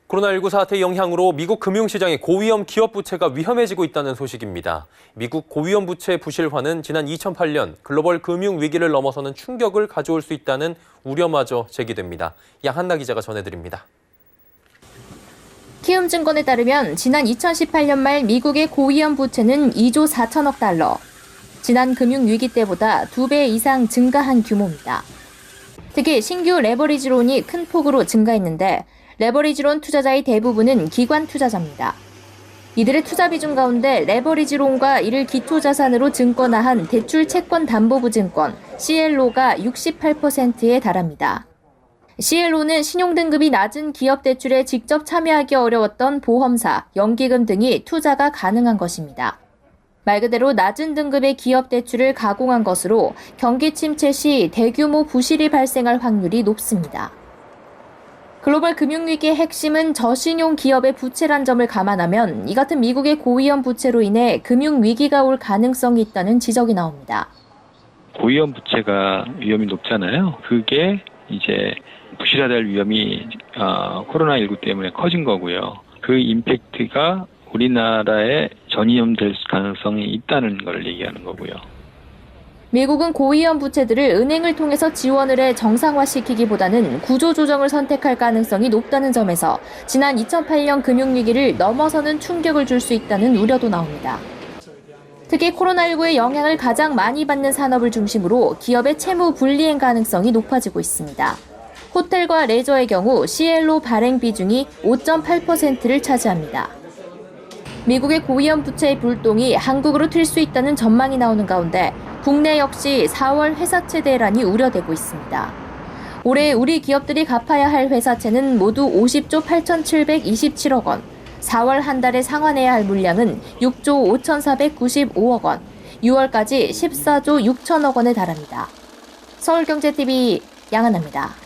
코로나19 사태 영향으로 미국 금융시장의 고위험 기업 부채가 위험해지고 있다는 소식입니다. 미국 고위험 부채 부실화는 지난 2008년 글로벌 금융 위기를 넘어서는 충격을 가져올 수 있다는 우려마저 제기됩니다. 양한나 기자가 전해드립니다. 키움증권에 따르면 지난 2018년 말 미국의 고위험 부채는 2조 4천억 달러. 지난 금융위기 때보다 2배 이상 증가한 규모입니다. 특히 신규 레버리지론이 큰 폭으로 증가했는데 레버리지론 투자자의 대부분은 기관 투자자입니다. 이들의 투자 비중 가운데 레버리지론과 이를 기초자산으로 증권화한 대출채권담보부증권 CLO가 68%에 달합니다. CLO는 신용등급이 낮은 기업 대출에 직접 참여하기 어려웠던 보험사, 연기금 등이 투자가 가능한 것입니다. 말 그대로 낮은 등급의 기업 대출을 가공한 것으로 경기 침체 시 대규모 부실이 발생할 확률이 높습니다. 글로벌 금융위기의 핵심은 저신용 기업의 부채란 점을 감안하면 이 같은 미국의 고위험 부채로 인해 금융위기가 올 가능성이 있다는 지적이 나옵니다. 고위험 부채가 위험이 높잖아요. 그게 이제 부실화될 위험이 코로나19 때문에 커진 거고요. 그 임팩트가 우리나라에 전이염될 가능성이 있다는 걸 얘기하는 거고요. 미국은 고위험 부채들을 은행을 통해서 지원을 해 정상화시키기보다는 구조조정을 선택할 가능성이 높다는 점에서 지난 2008년 금융위기를 넘어서는 충격을 줄 수 있다는 우려도 나옵니다. 특히 코로나19의 영향을 가장 많이 받는 산업을 중심으로 기업의 채무 불이행 가능성이 높아지고 있습니다. 호텔과 레저의 경우 CLO 발행 비중이 5.8%를 차지합니다. 미국의 고위험 부채의 불똥이 한국으로 튈 수 있다는 전망이 나오는 가운데 국내 역시 4월 회사채 대란이 우려되고 있습니다. 올해 우리 기업들이 갚아야 할 회사채는 모두 50조 8,727억 원, 4월 한 달에 상환해야 할 물량은 6조 5,495억 원, 6월까지 14조 6천억 원에 달합니다. 서울경제TV 양한나입니다.